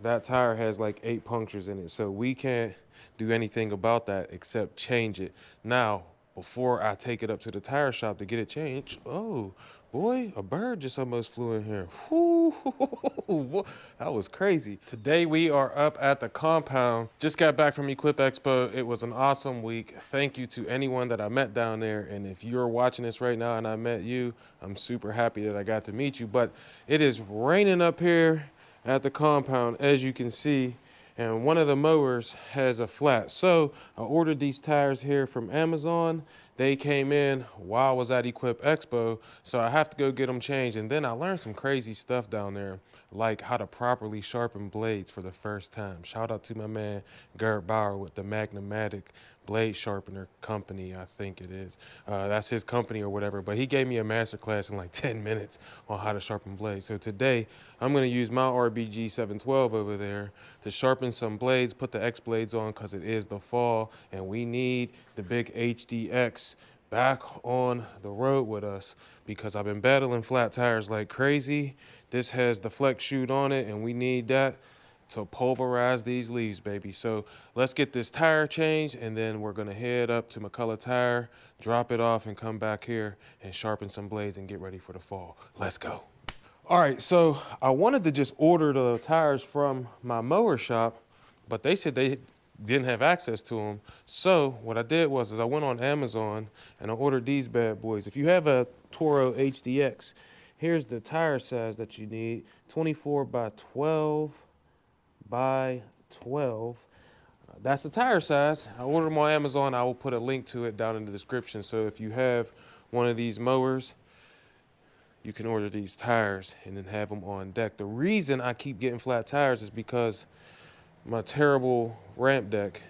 that tire has like 8 punctures in it, so we can't do anything about that except change it. Now, before I take it up to the tire shop to get it changed, oh boy, a bird just almost flew in here. Whoo, that was crazy. Today we are up at the compound. Just got back from Equip Expo. It was an awesome week. Thank you to anyone that I met down there. And if you're watching this right now and I met you, I'm super happy that I got to meet you. But it is raining up here at the compound, as you can see, and one of the mowers has a flat. So I ordered these tires here from Amazon. They came in while I was at Equip Expo, so I have to go get them changed. And then I learned some crazy stuff down there, like how to properly sharpen blades for the first time. Shout out to my man Garrett Bauer with the Magna-Matic blade sharpener company, I think it is. That's his company or whatever, but he gave me a master class in like 10 minutes on how to sharpen blades. So today I'm going to use my RBG 712 over there to sharpen some blades, put the X blades on because it is the fall and we need the big HDX back on the road with us because I've been battling flat tires like crazy. This has the flex chute on it and we need that to pulverize these leaves, baby. So let's get this tire changed and then we're gonna head up to McCullough Tire, drop it off and come back here and sharpen some blades and get ready for the fall. Let's go. All right, so I wanted to just order the tires from my mower shop, but they said they didn't have access to them. So what I did was I went on Amazon and I ordered these bad boys. If you have a Toro HDX, here's the tire size that you need, 24 by 12 by 12. That's the tire size. I ordered them on Amazon. I will put a link to it down in the description. So if you have one of these mowers, you can order these tires and then have them on deck. The reason I keep getting flat tires is because my terrible ramp deck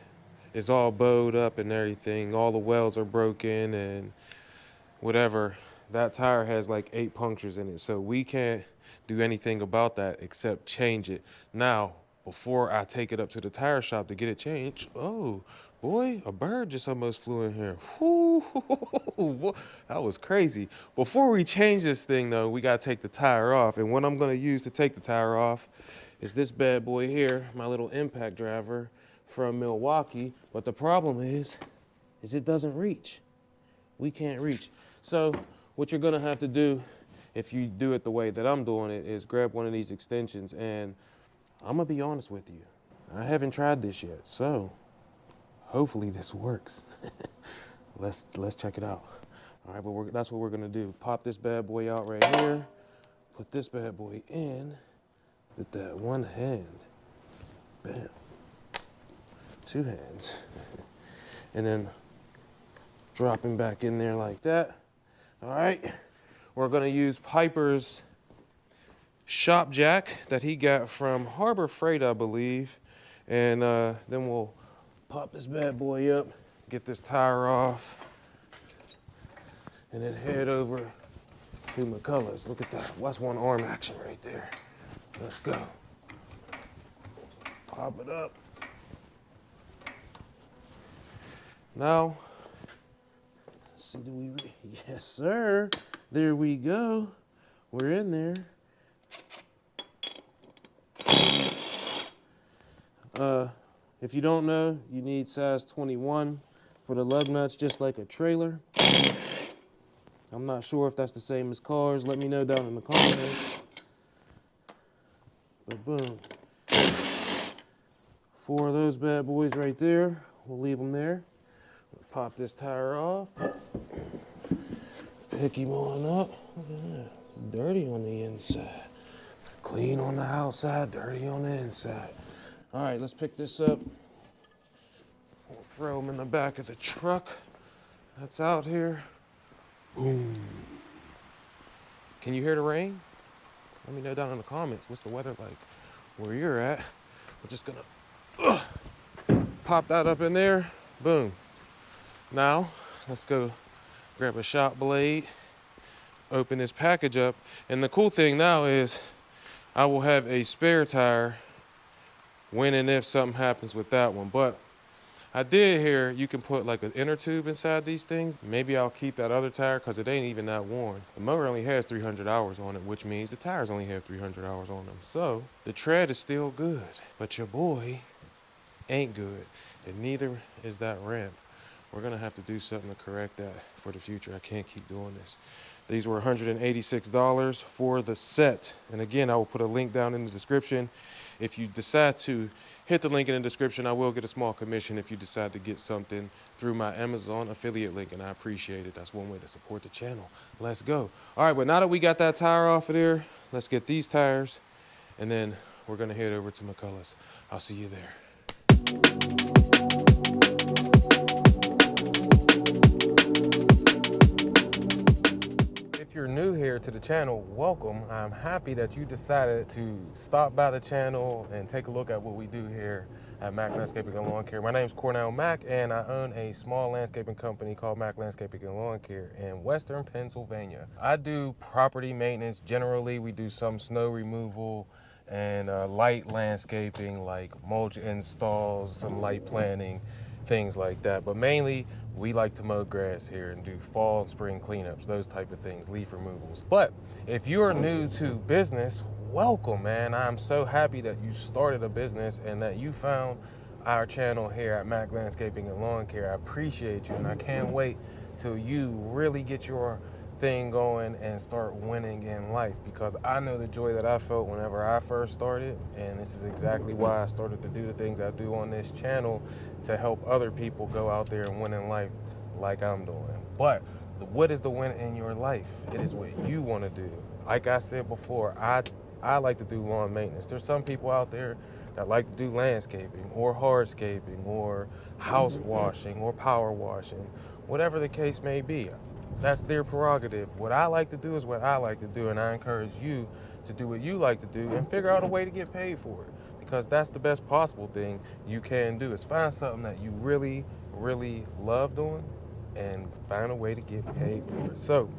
is all bowed up and everything. All the welds are broken and whatever. That tire has like 8 punctures in it, so we can't do anything about that except change it. Now, before I take it up to the tire shop to get it changed, oh boy, a bird just almost flew in here. Whoo, that was crazy. Before we change this thing though, we gotta take the tire off. And what I'm gonna use to take the tire off is this bad boy here, my little impact driver from Milwaukee. But the problem is it doesn't reach. We can't reach. So what you're gonna have to do, if you do it the way that I'm doing it, is grab one of these extensions. And I'm gonna be honest with you, I haven't tried this yet, so hopefully this works. Let's check it out. All right, but that's what we're gonna do. Pop this bad boy out right here, put this bad boy in with that one hand. Bam. 2 hands. And then drop him back in there like that. All right, we're gonna use Piper's shop jack that he got from Harbor Freight, I believe. And then we'll pop this bad boy up, get this tire off, and then head over to McCullough's. Look at that, that's one arm action right there. Let's go. Pop it up. Now, let's see, yes sir, there we go. We're in there. If you don't know, you need size 21 for the lug nuts, just like a trailer. I'm not sure if that's the same as cars. Let me know down in the comments. But boom. 4 of those bad boys right there. We'll leave them there. Pop this tire off. Pick him on up. Look at that. Dirty on the inside. Clean on the outside, dirty on the inside. All right, let's pick this up. We'll throw them in the back of the truck that's out here. Boom. Can you hear the rain? Let me know down in the comments. What's the weather like where you're at? We're just gonna pop that up in there. Boom. Now, let's go grab a shop blade, open this package up. And the cool thing now is I will have a spare tire when and if something happens with that one. But I did hear you can put like an inner tube inside these things. Maybe I'll keep that other tire because it ain't even that worn. The mower only has 300 hours on it, which means the tires only have 300 hours on them. So the tread is still good, but your boy ain't good, and neither is that ramp. We're gonna have to do something to correct that for the future. I can't keep doing this. These were $186 for the set. And again, I will put a link down in the description. If you decide to hit the link in the description, I will get a small commission if you decide to get something through my Amazon affiliate link, and I appreciate it. That's one way to support the channel. Let's go. All right, but now that we got that tire off of there, let's get these tires, and then we're gonna head over to McCullough's. I'll see you there. If you're new here to the channel, welcome. I'm happy that you decided to stop by the channel and take a look at what we do here at Mack Landscaping and Lawn Care. My name is Cornell Mack, and I own a small landscaping company called Mack Landscaping and Lawn Care in Western Pennsylvania. I do property maintenance. Generally, we do some snow removal and light landscaping like mulch installs, some light planting, things like that. But mainly, we like to mow grass here and do fall and spring cleanups, those type of things, leaf removals. But if you are new to business, welcome, man. I'm so happy that you started a business and that you found our channel here at Mack Landscaping and Lawn Care. I appreciate you, and I can't wait till you really get your thing going and start winning in life, because I know the joy that I felt whenever I first started, and this is exactly why I started to do the things I do on this channel, to help other people go out there and win in life like I'm doing. But what is the win in your life? It is what you want to do. Like I said before, I like to do lawn maintenance. There's some people out there that like to do landscaping or hardscaping or house washing or power washing, whatever the case may be. That's their prerogative. What I like to do is what I like to do, and I encourage you to do what you like to do and figure out a way to get paid for it, because that's the best possible thing you can do, is find something that you really, really love doing and find a way to get paid for it. So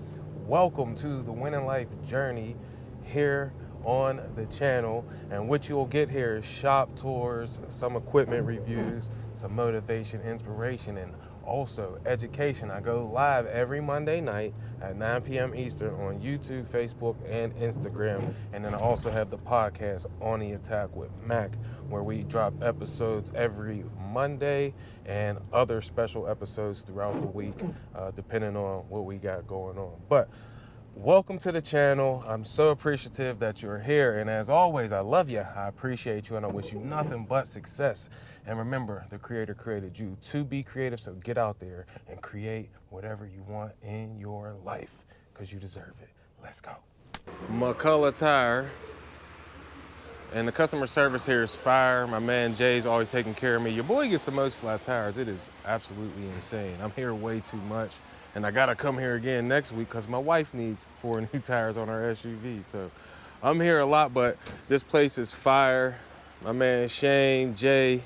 welcome to the Winning Life journey here on the channel, and what you'll get here is shop tours, some equipment reviews, some motivation, inspiration, and also education. I go live every Monday night at 9 p.m. Eastern on YouTube, Facebook, and Instagram. And then I also have the podcast, On the Attack with Mack, where we drop episodes every Monday and other special episodes throughout the week, depending on what we got going on. But welcome to the channel. I'm so appreciative that you're here. And as always, I love you, I appreciate you, and I wish you nothing but success. And remember, the Creator created you to be creative, so get out there and create whatever you want in your life, because you deserve it. Let's go. McCullough Tire. And the customer service here is fire. My man Jay's always taking care of me. Your boy gets the most flat tires. It is absolutely insane. I'm here way too much, and I gotta come here again next week because my wife needs 4 new tires on her SUV. So I'm here a lot, but this place is fire. My man Shane, Jay,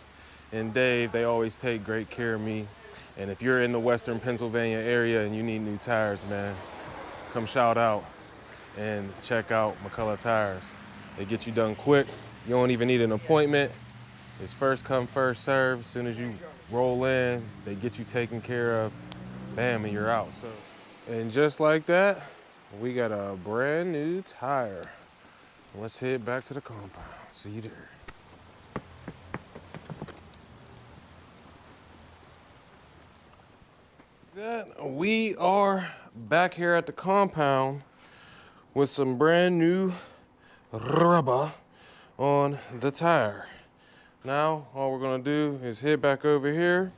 and Dave, they always take great care of me. And if you're in the Western Pennsylvania area and you need new tires, man, come shout out and check out McCullough Tires. They get you done quick. You don't even need an appointment. It's first come, first serve. As soon as you roll in, they get you taken care of. Bam, and you're out. So, and just like that, we got a brand new tire. Let's head back to the compound. See you there. We are back here at the compound with some brand new rubber on the tire. Now all we're gonna do is head back over here,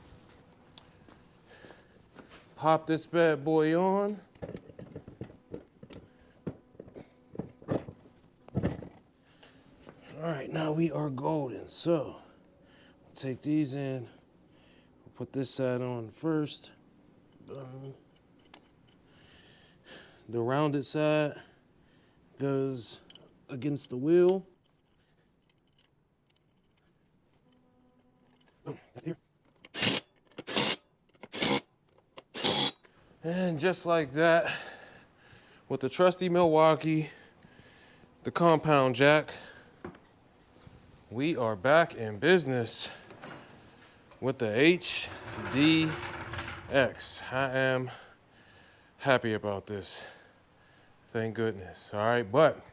pop this bad boy on. All right, now we are golden. So we'll take these in, we'll put this side on first. The rounded side goes against the wheel. Here. And just like that, with the trusty Milwaukee, the compound jack, we are back in business. with the HDX. I am happy about this. Thank goodness. All right, but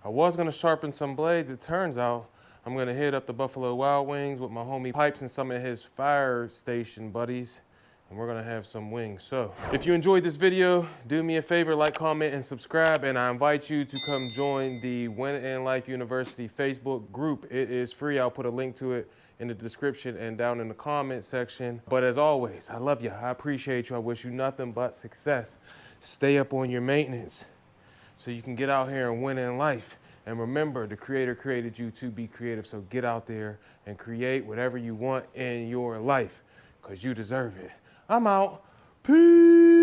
I was gonna sharpen some blades. It turns out I'm gonna hit up the Buffalo Wild Wings with my homie Pipes and some of his fire station buddies, and we're gonna have some wings. So if you enjoyed this video, do me a favor, like, comment, and subscribe, and I invite you to come join the Win in Life University Facebook group. It is free. I'll put a link to it in the description and down in the comment section. But as always, I love you. I appreciate you. I wish you nothing but success. Stay up on your maintenance so you can get out here and win in life. And remember, the Creator created you to be creative. So get out there and create whatever you want in your life, because you deserve it. I'm out. Peace.